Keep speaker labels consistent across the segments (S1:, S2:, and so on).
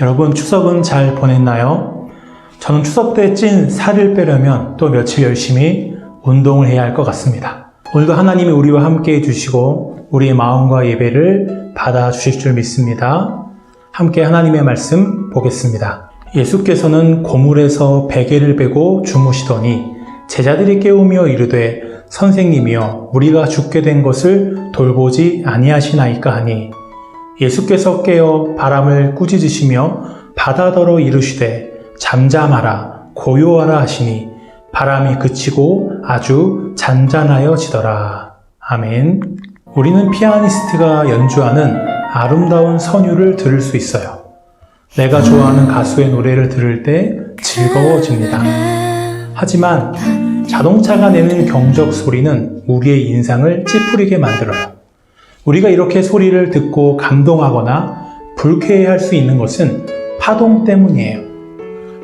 S1: 여러분 추석은 잘 보냈나요? 저는 추석 때 찐 살을 빼려면 또 며칠 열심히 운동을 해야 할 것 같습니다. 오늘도 하나님이 우리와 함께 해주시고 우리의 마음과 예배를 받아주실 줄 믿습니다. 함께 하나님의 말씀 보겠습니다. 예수께서는 고물에서 베개를 베고 주무시더니 제자들이 깨우며 이르되 선생님이여 우리가 죽게 된 것을 돌보지 아니하시나이까 하니 예수께서 깨어 바람을 꾸짖으시며 바다더러 이르시되 잠잠하라 고요하라 하시니 바람이 그치고 아주 잔잔하여지더라. 아멘. 우리는 피아니스트가 연주하는 아름다운 선율을 들을 수 있어요. 내가 좋아하는 가수의 노래를 들을 때 즐거워집니다. 하지만 자동차가 내는 경적 소리는 우리의 인상을 찌푸리게 만들어요. 우리가 이렇게 소리를 듣고 감동하거나 불쾌해할 수 있는 것은 파동 때문이에요.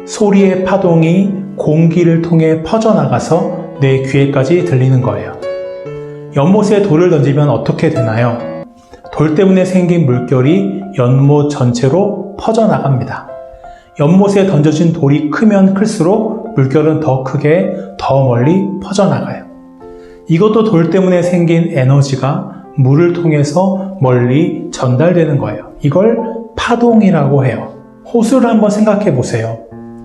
S1: 소리의 파동이 공기를 통해 퍼져나가서 내 귀에까지 들리는 거예요. 연못에 돌을 던지면 어떻게 되나요? 돌 때문에 생긴 물결이 연못 전체로 퍼져나갑니다. 연못에 던져진 돌이 크면 클수록 물결은 더 크게 더 멀리 퍼져나가요. 이것도 돌 때문에 생긴 에너지가 물을 통해서 멀리 전달되는 거예요. 이걸 파동이라고 해요. 호수를 한번 생각해 보세요.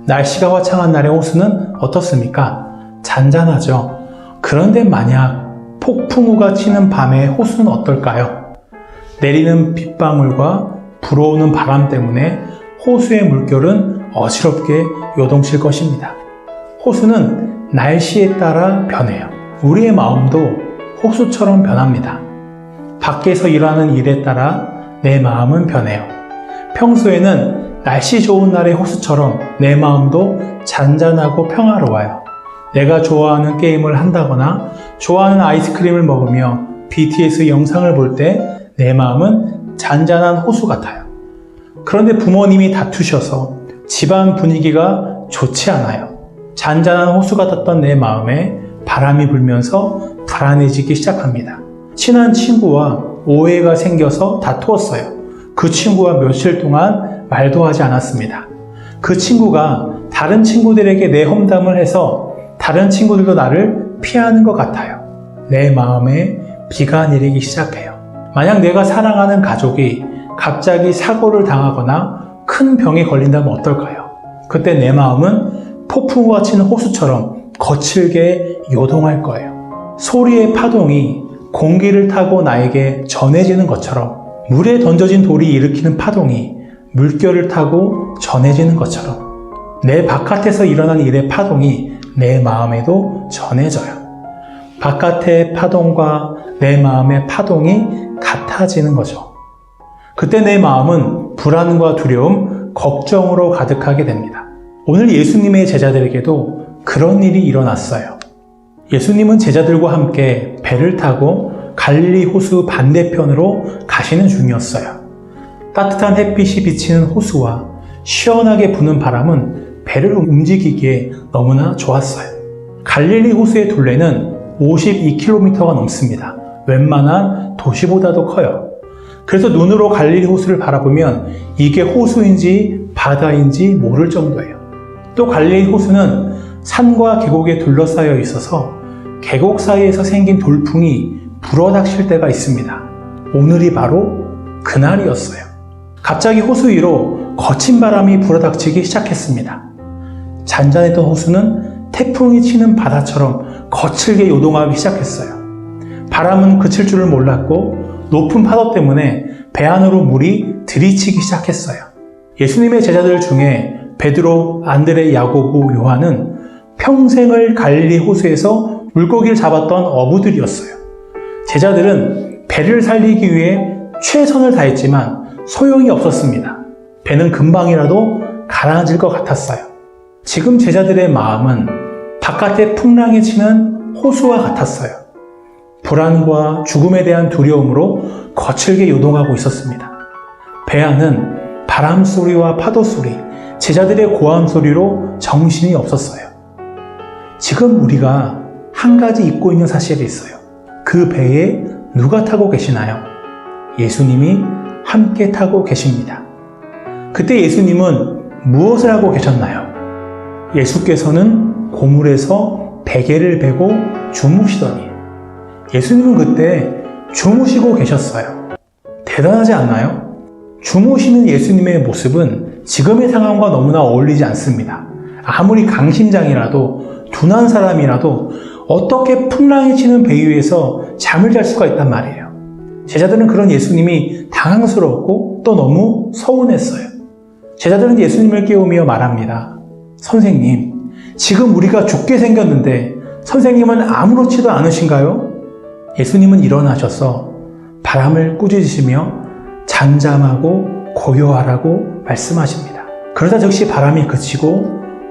S1: 날씨가 화창한 날의 호수는 어떻습니까? 잔잔하죠. 그런데 만약 폭풍우가 치는 밤의 호수는 어떨까요? 내리는 빗방울과 불어오는 바람 때문에 호수의 물결은 어지럽게 요동칠 것입니다. 호수는 날씨에 따라 변해요. 우리의 마음도 호수처럼 변합니다. 밖에서 일하는 일에 따라 내 마음은 변해요. 평소에는 날씨 좋은 날의 호수처럼 내 마음도 잔잔하고 평화로워요. 내가 좋아하는 게임을 한다거나 좋아하는 아이스크림을 먹으며 BTS 영상을 볼 때 내 마음은 잔잔한 호수 같아요. 그런데 부모님이 다투셔서 집안 분위기가 좋지 않아요. 잔잔한 호수 같았던 내 마음에 바람이 불면서 불안해지기 시작합니다. 친한 친구와 오해가 생겨서 다투었어요. 그 친구와 며칠 동안 말도 하지 않았습니다. 그 친구가 다른 친구들에게 내 험담을 해서 다른 친구들도 나를 피하는 것 같아요. 내 마음에 비가 내리기 시작해요. 만약 내가 사랑하는 가족이 갑자기 사고를 당하거나 큰 병에 걸린다면 어떨까요? 그때 내 마음은 폭풍우가 치는 호수처럼 거칠게 요동할 거예요. 소리의 파동이 공기를 타고 나에게 전해지는 것처럼 물에 던져진 돌이 일으키는 파동이 물결을 타고 전해지는 것처럼 내 바깥에서 일어난 일의 파동이 내 마음에도 전해져요. 바깥의 파동과 내 마음의 파동이 같아지는 거죠. 그때 내 마음은 불안과 두려움, 걱정으로 가득하게 됩니다. 오늘 예수님의 제자들에게도 그런 일이 일어났어요. 예수님은 제자들과 함께 배를 타고 갈릴리 호수 반대편으로 가시는 중이었어요. 따뜻한 햇빛이 비치는 호수와 시원하게 부는 바람은 배를 움직이기에 너무나 좋았어요. 갈릴리 호수의 둘레는 52km가 넘습니다. 웬만한 도시보다도 커요. 그래서 눈으로 갈릴리 호수를 바라보면 이게 호수인지 바다인지 모를 정도예요. 또 갈릴리 호수는 산과 계곡에 둘러싸여 있어서 계곡 사이에서 생긴 돌풍이 불어닥칠 때가 있습니다. 오늘이 바로 그날이었어요. 갑자기 호수 위로 거친 바람이 불어닥치기 시작했습니다. 잔잔했던 호수는 태풍이 치는 바다처럼 거칠게 요동하기 시작했어요. 바람은 그칠 줄을 몰랐고 높은 파도 때문에 배 안으로 물이 들이치기 시작했어요. 예수님의 제자들 중에 베드로, 안드레, 야고보, 요한은 평생을 갈릴리 호수에서 물고기를 잡았던 어부들이었어요. 제자들은 배를 살리기 위해 최선을 다했지만 소용이 없었습니다. 배는 금방이라도 가라앉을 것 같았어요. 지금 제자들의 마음은 바깥에 풍랑이 치는 호수와 같았어요. 불안과 죽음에 대한 두려움으로 거칠게 요동하고 있었습니다. 배 안은 바람 소리와 파도 소리, 제자들의 고함 소리로 정신이 없었어요. 지금 우리가 한 가지 잊고 있는 사실이 있어요. 그 배에 누가 타고 계시나요? 예수님이 함께 타고 계십니다. 그때 예수님은 무엇을 하고 계셨나요? 예수께서는 고물에서 베개를 베고 주무시더니 예수님은 그때 주무시고 계셨어요. 대단하지 않나요? 주무시는 예수님의 모습은 지금의 상황과 너무나 어울리지 않습니다. 아무리 강심장이라도 둔한 사람이라도 어떻게 풍랑이 치는 배 위에서 잠을 잘 수가 있단 말이에요. 제자들은 그런 예수님이 당황스럽고 또 너무 서운했어요. 제자들은 예수님을 깨우며 말합니다. 선생님, 지금 우리가 죽게 생겼는데 선생님은 아무렇지도 않으신가요? 예수님은 일어나셔서 바람을 꾸짖으시며 잠잠하고 고요하라고 말씀하십니다. 그러자 즉시 바람이 그치고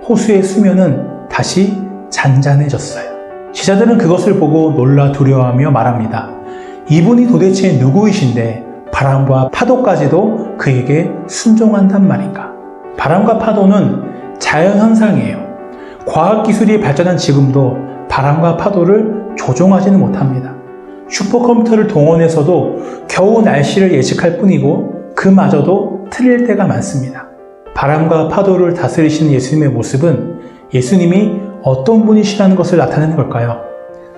S1: 호수의 수면은 다시 잔잔해졌어요. 제자들은 그것을 보고 놀라 두려워하며 말합니다. 이분이 도대체 누구이신데 바람과 파도까지도 그에게 순종한단 말인가? 바람과 파도는 자연현상이에요. 과학기술이 발전한 지금도 바람과 파도를 조종하지는 못합니다. 슈퍼컴퓨터를 동원해서도 겨우 날씨를 예측할 뿐이고 그마저도 틀릴 때가 많습니다. 바람과 파도를 다스리시는 예수님의 모습은 예수님이 어떤 분이시라는 것을 나타내는 걸까요?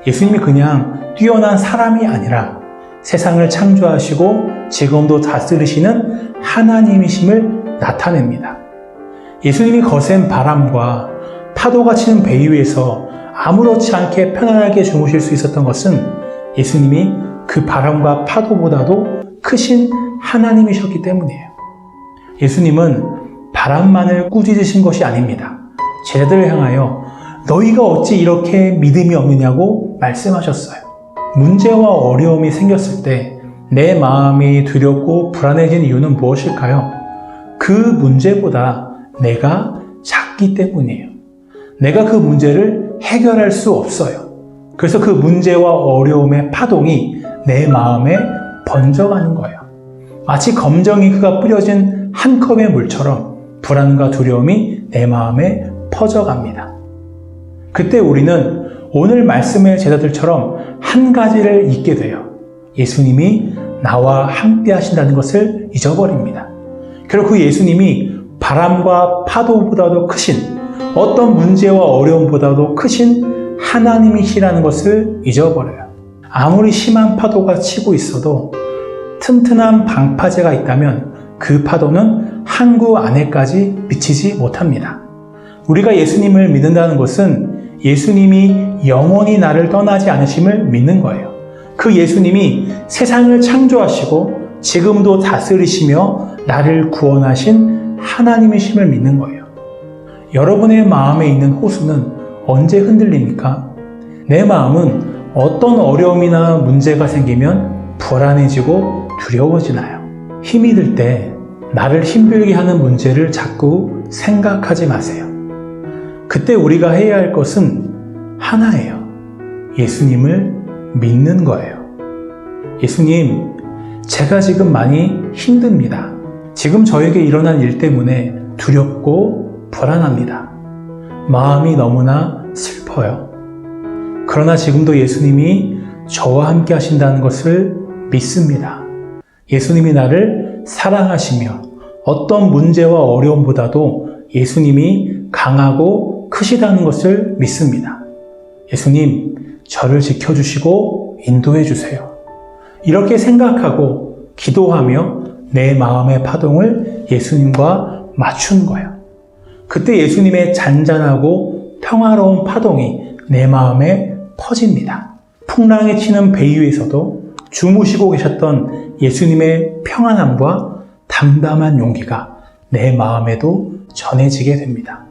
S1: 예수님이 그냥 뛰어난 사람이 아니라 세상을 창조하시고 지금도 다스리시는 하나님이심을 나타냅니다. 예수님이 거센 바람과 파도가 치는 배 위에서 아무렇지 않게 편안하게 주무실 수 있었던 것은 예수님이 그 바람과 파도보다도 크신 하나님이셨기 때문이에요. 예수님은 바람만을 꾸짖으신 것이 아닙니다. 제자들을 향하여 너희가 어찌 이렇게 믿음이 없느냐고 말씀하셨어요. 문제와 어려움이 생겼을 때 내 마음이 두렵고 불안해진 이유는 무엇일까요? 그 문제보다 내가 작기 때문이에요. 내가 그 문제를 해결할 수 없어요. 그래서 그 문제와 어려움의 파동이 내 마음에 번져가는 거예요. 마치 검정잉크가 뿌려진 한 컵의 물처럼 불안과 두려움이 내 마음에 퍼져갑니다. 그때 우리는 오늘 말씀의 제자들처럼 한 가지를 잊게 돼요. 예수님이 나와 함께 하신다는 것을 잊어버립니다. 그리고 그 예수님이 바람과 파도보다도 크신, 어떤 문제와 어려움보다도 크신 하나님이시라는 것을 잊어버려요. 아무리 심한 파도가 치고 있어도 튼튼한 방파제가 있다면 그 파도는 항구 안에까지 미치지 못합니다. 우리가 예수님을 믿는다는 것은 예수님이 영원히 나를 떠나지 않으심을 믿는 거예요. 그 예수님이 세상을 창조하시고 지금도 다스리시며 나를 구원하신 하나님이심을 믿는 거예요. 여러분의 마음에 있는 호수는 언제 흔들립니까? 내 마음은 어떤 어려움이나 문제가 생기면 불안해지고 두려워지나요? 힘이 들 때 나를 힘들게 하는 문제를 자꾸 생각하지 마세요. 그때 우리가 해야 할 것은 하나예요. 예수님을 믿는 거예요. 예수님, 제가 지금 많이 힘듭니다. 지금 저에게 일어난 일 때문에 두렵고 불안합니다. 마음이 너무나 슬퍼요. 그러나 지금도 예수님이 저와 함께 하신다는 것을 믿습니다. 예수님이 나를 사랑하시며 어떤 문제와 어려움보다도 예수님이 강하고 크시다는 것을 믿습니다. 예수님, 저를 지켜주시고 인도해 주세요. 이렇게 생각하고 기도하며 내 마음의 파동을 예수님과 맞춘 거예요. 그때 예수님의 잔잔하고 평화로운 파동이 내 마음에 퍼집니다. 풍랑이 치는 배 위에서도 주무시고 계셨던 예수님의 평안함과 담담한 용기가 내 마음에도 전해지게 됩니다.